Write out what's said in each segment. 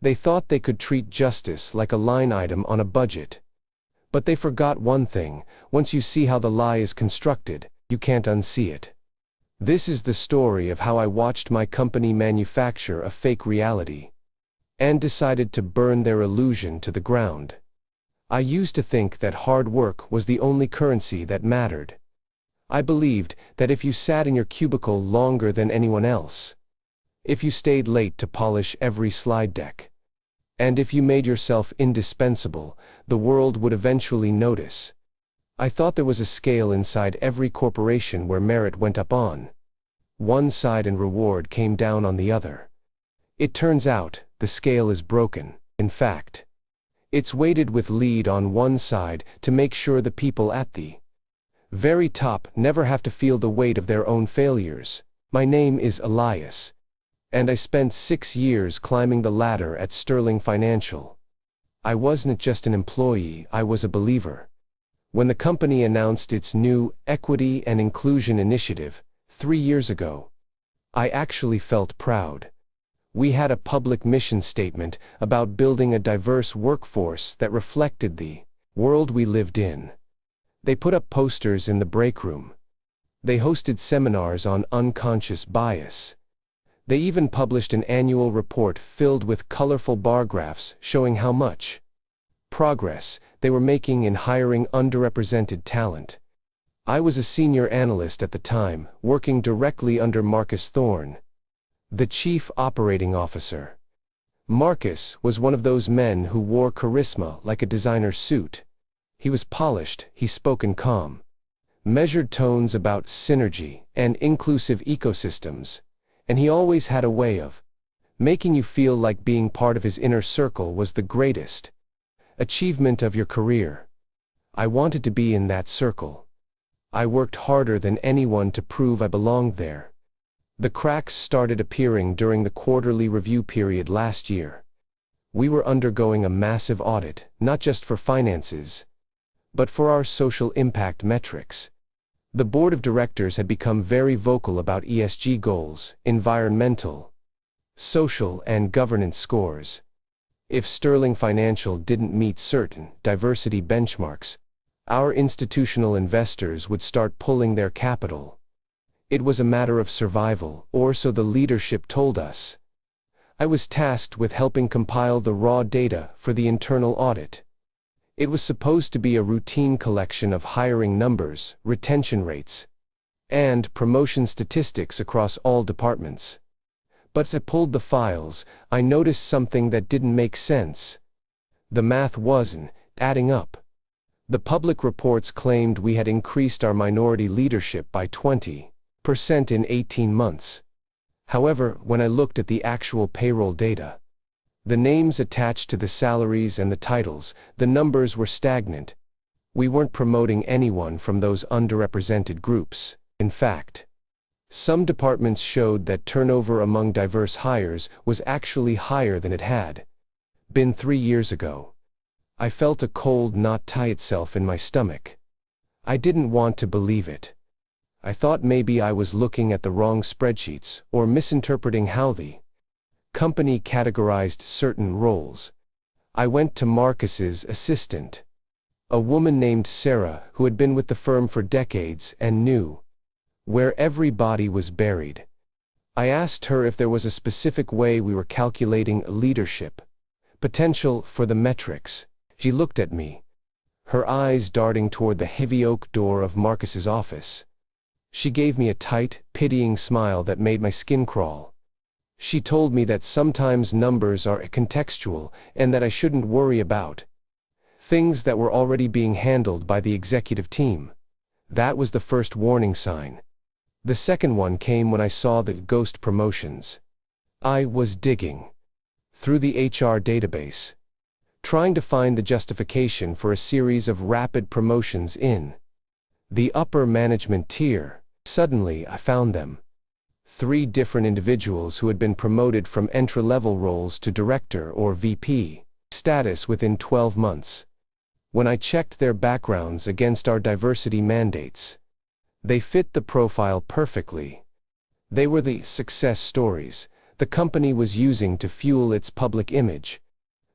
They thought they could treat justice like a line item on a budget. But they forgot one thing: once you see how the lie is constructed, you can't unsee it. This is the story of how I watched my company manufacture a fake reality, and decided to burn their illusion to the ground. I used to think that hard work was the only currency that mattered. I believed that if you sat in your cubicle longer than anyone else, if you stayed late to polish every slide deck, and if you made yourself indispensable, the world would eventually notice. I thought there was a scale inside every corporation where merit went up on one side and reward came down on the other. It turns out, the scale is broken. In fact, it's weighted with lead on one side to make sure the people at the very top never have to feel the weight of their own failures. My name is Elias, and I spent 6 years climbing the ladder at Sterling Financial. I wasn't just an employee, I was a believer. When the company announced its new Equity and Inclusion Initiative 3 years ago, I actually felt proud. We had a public mission statement about building a diverse workforce that reflected the world we lived in. They put up posters in the break room. They hosted seminars on unconscious bias. They even published an annual report filled with colorful bar graphs showing how much progress they were making in hiring underrepresented talent. I was a senior analyst at the time, working directly under Marcus Thorne, the chief operating officer. Marcus was one of those men who wore charisma like a designer suit. He was polished, he spoke in calm, measured tones about synergy and inclusive ecosystems, and he always had a way of making you feel like being part of his inner circle was the greatest achievement of your career. I wanted to be in that circle. I worked harder than anyone to prove I belonged there. The cracks started appearing during the quarterly review period last year. We were undergoing a massive audit, not just for finances, but for our social impact metrics. The board of directors had become very vocal about ESG goals, environmental, social, and governance scores. If Sterling Financial didn't meet certain diversity benchmarks, our institutional investors would start pulling their capital. It was a matter of survival, or so the leadership told us. I was tasked with helping compile the raw data for the internal audit. It was supposed to be a routine collection of hiring numbers, retention rates, and promotion statistics across all departments. But as I pulled the files, I noticed something that didn't make sense. The math wasn't adding up. The public reports claimed we had increased our minority leadership by 20% in 18 months. However, when I looked at the actual payroll data, the names attached to the salaries and the titles, the numbers were stagnant. We weren't promoting anyone from those underrepresented groups. In fact, some departments showed that turnover among diverse hires was actually higher than it had been 3 years ago. I felt a cold knot tie itself in my stomach. I didn't want to believe it. I thought maybe I was looking at the wrong spreadsheets or misinterpreting how the company categorized certain roles. I went to Marcus's assistant, a woman named Sarah who had been with the firm for decades and knew where everybody was buried. I asked her if there was a specific way we were calculating leadership potential for the metrics. She looked at me, her eyes darting toward the heavy oak door of Marcus's office. She gave me a tight, pitying smile that made my skin crawl. She told me that sometimes numbers are contextual and that I shouldn't worry about things that were already being handled by the executive team. That was the first warning sign. The second one came when I saw the ghost promotions. I was digging through the HR database, trying to find the justification for a series of rapid promotions in the upper management tier. Suddenly, I found them. 3 different individuals who had been promoted from entry-level roles to director or VP status within 12 months. When I checked their backgrounds against our diversity mandates, they fit the profile perfectly. They were the success stories, the company was using to fuel its public image.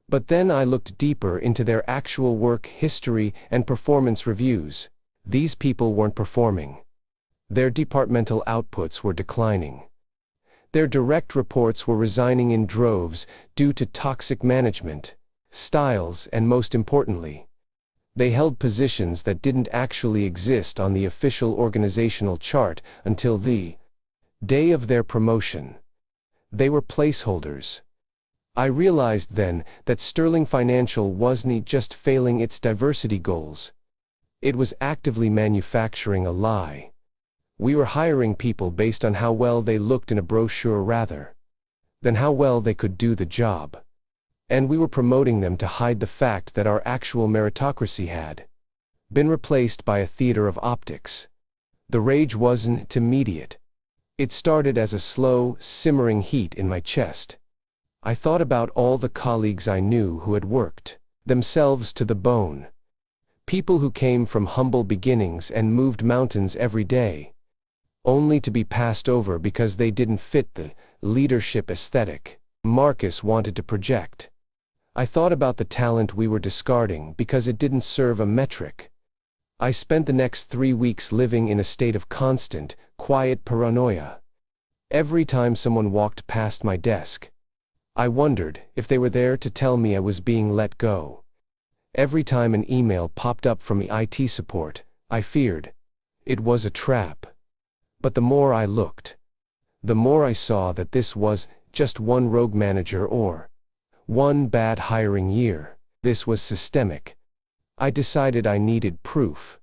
But then I looked deeper into their actual work history and performance reviews. These people weren't performing. Their departmental outputs were declining. Their direct reports were resigning in droves due to toxic management styles, and most importantly, they held positions that didn't actually exist on the official organizational chart until the day of their promotion. They were placeholders. I realized then that Sterling Financial wasn't just failing its diversity goals. It was actively manufacturing a lie. We were hiring people based on how well they looked in a brochure rather than how well they could do the job. And we were promoting them to hide the fact that our actual meritocracy had been replaced by a theater of optics. The rage wasn't immediate. It started as a slow, simmering heat in my chest. I thought about all the colleagues I knew who had worked themselves to the bone. People who came from humble beginnings and moved mountains every day, only to be passed over because they didn't fit the leadership aesthetic Marcus wanted to project. I thought about the talent we were discarding because it didn't serve a metric. I spent the next 3 weeks living in a state of constant, quiet paranoia. Every time someone walked past my desk, I wondered if they were there to tell me I was being let go. Every time an email popped up from IT support, I feared it was a trap. But the more I looked, the more I saw that this was just one rogue manager or one bad hiring year. This was systemic. I decided I needed proof.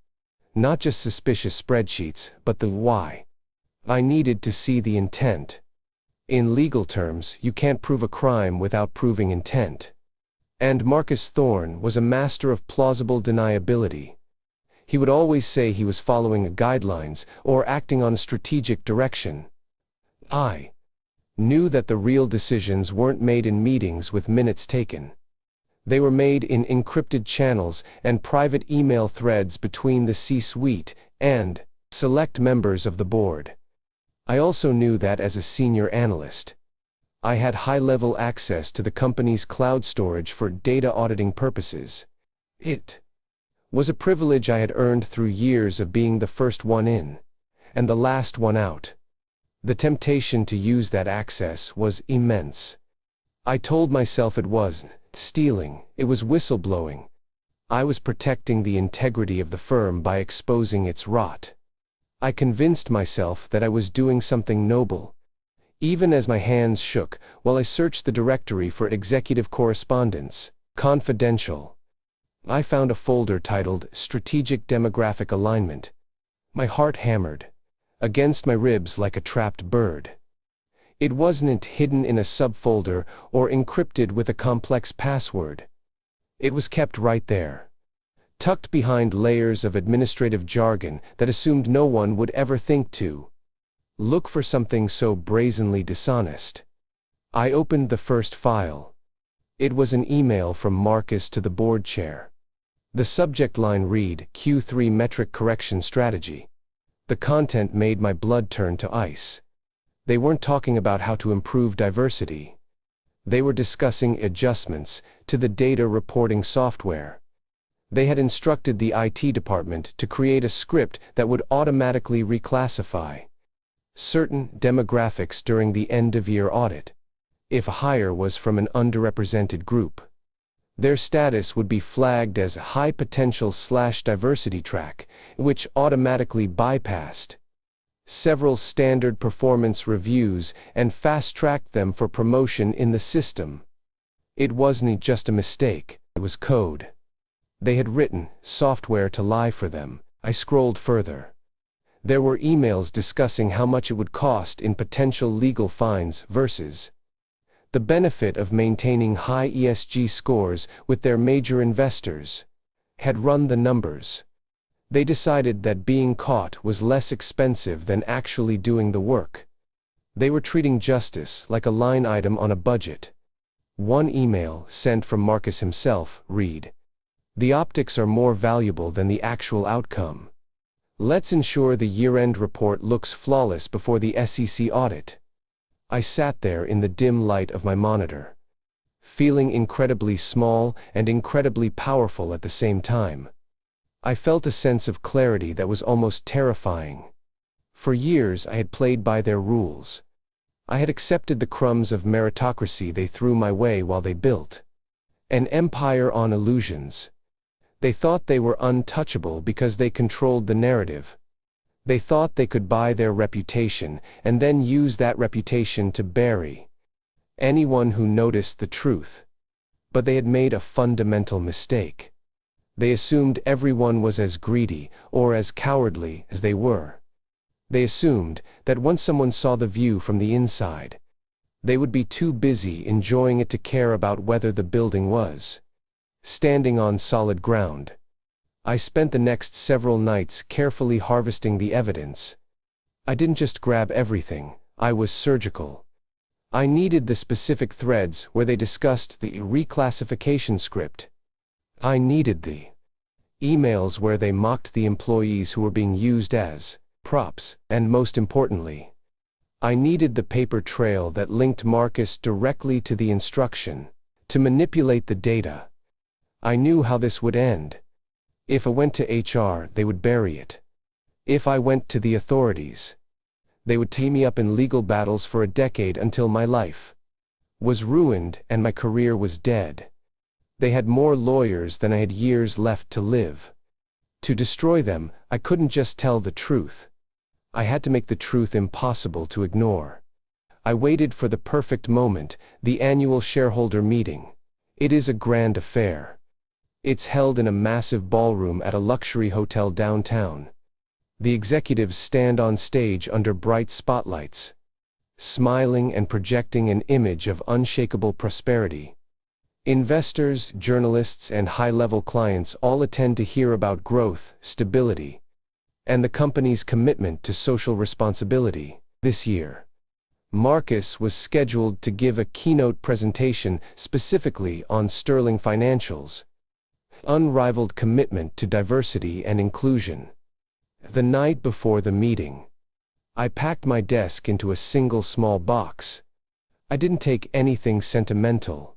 Not just suspicious spreadsheets, but the why. I needed to see the intent. In legal terms, you can't prove a crime without proving intent. And Marcus Thorne was a master of plausible deniability. He would always say he was following guidelines or acting on strategic direction. I knew that the real decisions weren't made in meetings with minutes taken. They were made in encrypted channels and private email threads between the C-suite and select members of the board. I also knew that as a senior analyst, I had high-level access to the company's cloud storage for data auditing purposes. It was a privilege I had earned through years of being the first one in and the last one out. The temptation to use that access was immense. I told myself it wasn't stealing, it was whistleblowing. I was protecting the integrity of the firm by exposing its rot. I convinced myself that I was doing something noble. Even as my hands shook while I searched the directory for executive correspondence, confidential, I found a folder titled Strategic Demographic Alignment. My heart hammered against my ribs like a trapped bird. It wasn't hidden in a subfolder or encrypted with a complex password. It was kept right there, tucked behind layers of administrative jargon that assumed no one would ever think to look for something so brazenly dishonest. I opened the first file. It was an email from Marcus to the board chair. The subject line read, Q3 Metric Correction Strategy. The content made my blood turn to ice. They weren't talking about how to improve diversity. They were discussing adjustments to the data reporting software. They had instructed the IT department to create a script that would automatically reclassify certain demographics during the end-of-year audit. If a hire was from an underrepresented group, their status would be flagged as high potential/diversity track, which automatically bypassed several standard performance reviews and fast-tracked them for promotion in the system. It wasn't just a mistake, it was code. They had written software to lie for them. I scrolled further. There were emails discussing how much it would cost in potential legal fines versus the benefit of maintaining high ESG scores with their major investors. Had run the numbers. They decided that being caught was less expensive than actually doing the work. They were treating justice like a line item on a budget. One email, sent from Marcus himself, read, "The optics are more valuable than the actual outcome. Let's ensure the year-end report looks flawless before the SEC audit." I sat there in the dim light of my monitor, feeling incredibly small and incredibly powerful at the same time. I felt a sense of clarity that was almost terrifying. For years I had played by their rules. I had accepted the crumbs of meritocracy they threw my way while they built an empire on illusions. They thought they were untouchable because they controlled the narrative. They thought they could buy their reputation and then use that reputation to bury anyone who noticed the truth. But they had made a fundamental mistake. They assumed everyone was as greedy or as cowardly as they were. They assumed that once someone saw the view from the inside, they would be too busy enjoying it to care about whether the building was standing on solid ground. I spent the next several nights carefully harvesting the evidence. I didn't just grab everything, I was surgical. I needed the specific threads where they discussed the reclassification script. I needed the emails where they mocked the employees who were being used as props, and most importantly, I needed the paper trail that linked Marcus directly to the instruction to manipulate the data. I knew how this would end. If I went to HR, they would bury it. If I went to the authorities, they would tee me up in legal battles for a decade until my life was ruined and my career was dead. They had more lawyers than I had years left to live. To destroy them, I couldn't just tell the truth. I had to make the truth impossible to ignore. I waited for the perfect moment, the annual shareholder meeting. It is a grand affair. It's held in a massive ballroom at a luxury hotel downtown. The executives stand on stage under bright spotlights, smiling and projecting an image of unshakable prosperity. Investors, journalists, and high-level clients all attend to hear about growth, stability, and the company's commitment to social responsibility. This year, Marcus was scheduled to give a keynote presentation specifically on Sterling Financial's unrivaled commitment to diversity and inclusion. The night before the meeting, I packed my desk into a single small box. I didn't take anything sentimental.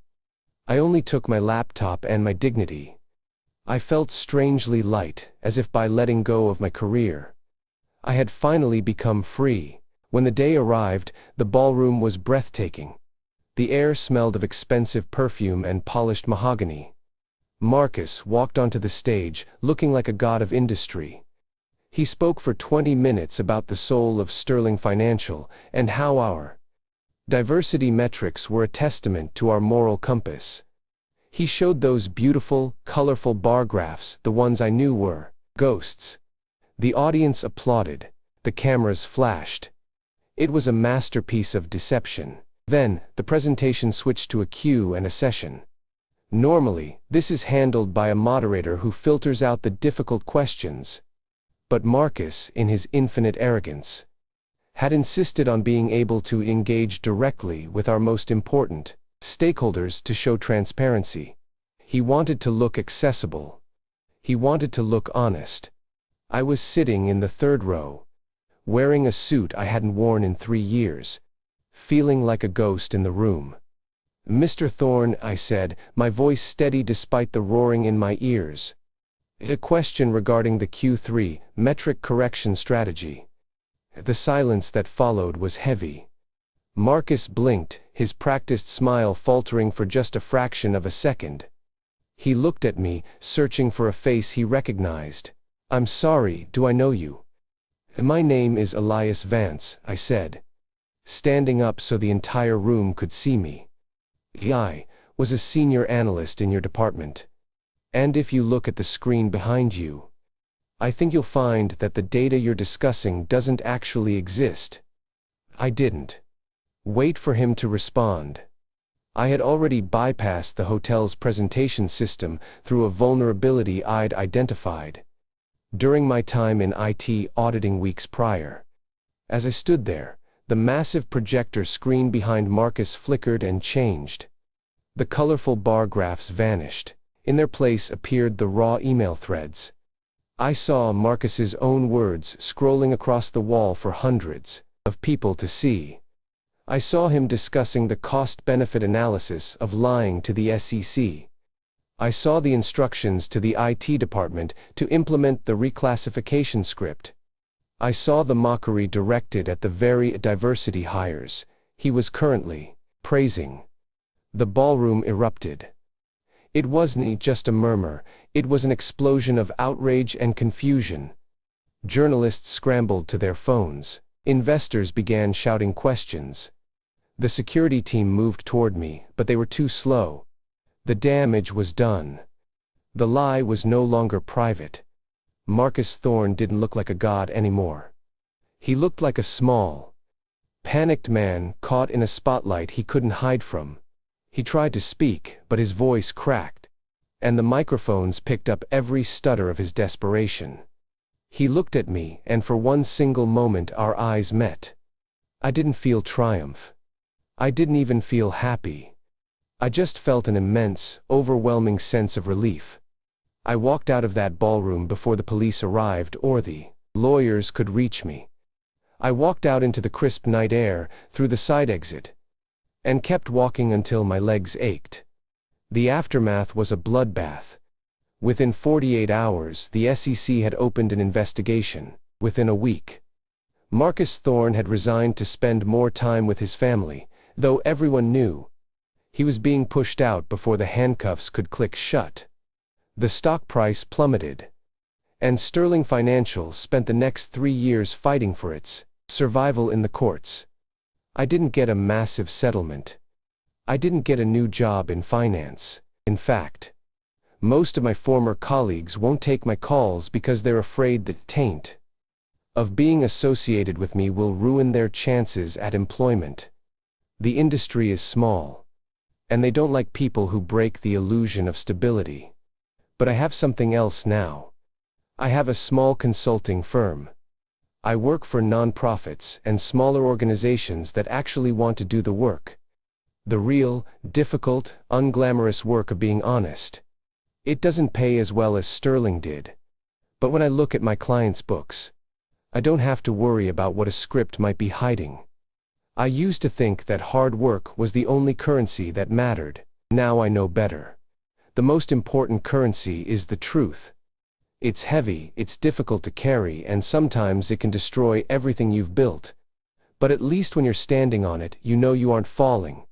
I only took my laptop and my dignity. I felt strangely light, as if by letting go of my career, I had finally become free. When the day arrived, the ballroom was breathtaking. The air smelled of expensive perfume and polished mahogany. Marcus walked onto the stage, looking like a god of industry. He spoke for 20 minutes about the soul of Sterling Financial and how our diversity metrics were a testament to our moral compass. He showed those beautiful, colorful bar graphs, the ones I knew were ghosts. The audience applauded. The cameras flashed. It was a masterpiece of deception. Then, the presentation switched to a cue and a session. Normally, this is handled by a moderator who filters out the difficult questions. But Marcus, in his infinite arrogance, had insisted on being able to engage directly with our most important stakeholders to show transparency. He wanted to look accessible. He wanted to look honest. I was sitting in the third row, wearing a suit I hadn't worn in 3 years, feeling like a ghost in the room. "Mr. Thorne," I said, my voice steady despite the roaring in my ears. "A question regarding the Q3 metric correction strategy." The silence that followed was heavy. Marcus blinked, his practiced smile faltering for just a fraction of a second. He looked at me, searching for a face he recognized. "I'm sorry, do I know you?" "My name is Elias Vance," I said, standing up so the entire room could see me. "I was a senior analyst in your department. And if you look at the screen behind you, I think you'll find that the data you're discussing doesn't actually exist." I didn't wait for him to respond. I had already bypassed the hotel's presentation system through a vulnerability I'd identified during my time in IT auditing weeks prior. As I stood there, the massive projector screen behind Marcus flickered and changed. The colorful bar graphs vanished. In their place appeared the raw email threads. I saw Marcus's own words scrolling across the wall for hundreds of people to see. I saw him discussing the cost-benefit analysis of lying to the SEC. I saw the instructions to the IT department to implement the reclassification script. I saw the mockery directed at the very diversity hires he was currently praising. The ballroom erupted. It wasn't just a murmur, it was an explosion of outrage and confusion. Journalists scrambled to their phones. Investors began shouting questions. The security team moved toward me, but they were too slow. The damage was done. The lie was no longer private. Marcus Thorne didn't look like a god anymore. He looked like a small, panicked man caught in a spotlight he couldn't hide from. He tried to speak, but his voice cracked, and the microphones picked up every stutter of his desperation. He looked at me, and for one single moment our eyes met. I didn't feel triumph. I didn't even feel happy. I just felt an immense, overwhelming sense of relief. I walked out of that ballroom before the police arrived or the lawyers could reach me. I walked out into the crisp night air, through the side exit, and kept walking until my legs ached. The aftermath was a bloodbath. Within 48 hours, the SEC had opened an investigation. Within a week, Marcus Thorne had resigned to spend more time with his family, though everyone knew he was being pushed out before the handcuffs could click shut. The stock price plummeted, and Sterling Financial spent the next 3 years fighting for its survival in the courts. I didn't get a massive settlement. I didn't get a new job in finance. In fact, most of my former colleagues won't take my calls because they're afraid the taint of being associated with me will ruin their chances at employment. The industry is small, and they don't like people who break the illusion of stability. But I have something else now. I have a small consulting firm. I work for nonprofits and smaller organizations that actually want to do the work. The real, difficult, unglamorous work of being honest. It doesn't pay as well as Sterling did. But when I look at my clients' books, I don't have to worry about what a script might be hiding. I used to think that hard work was the only currency that mattered. Now I know better. The most important currency is the truth. It's heavy, it's difficult to carry, and sometimes it can destroy everything you've built. But at least when you're standing on it, you know you aren't falling.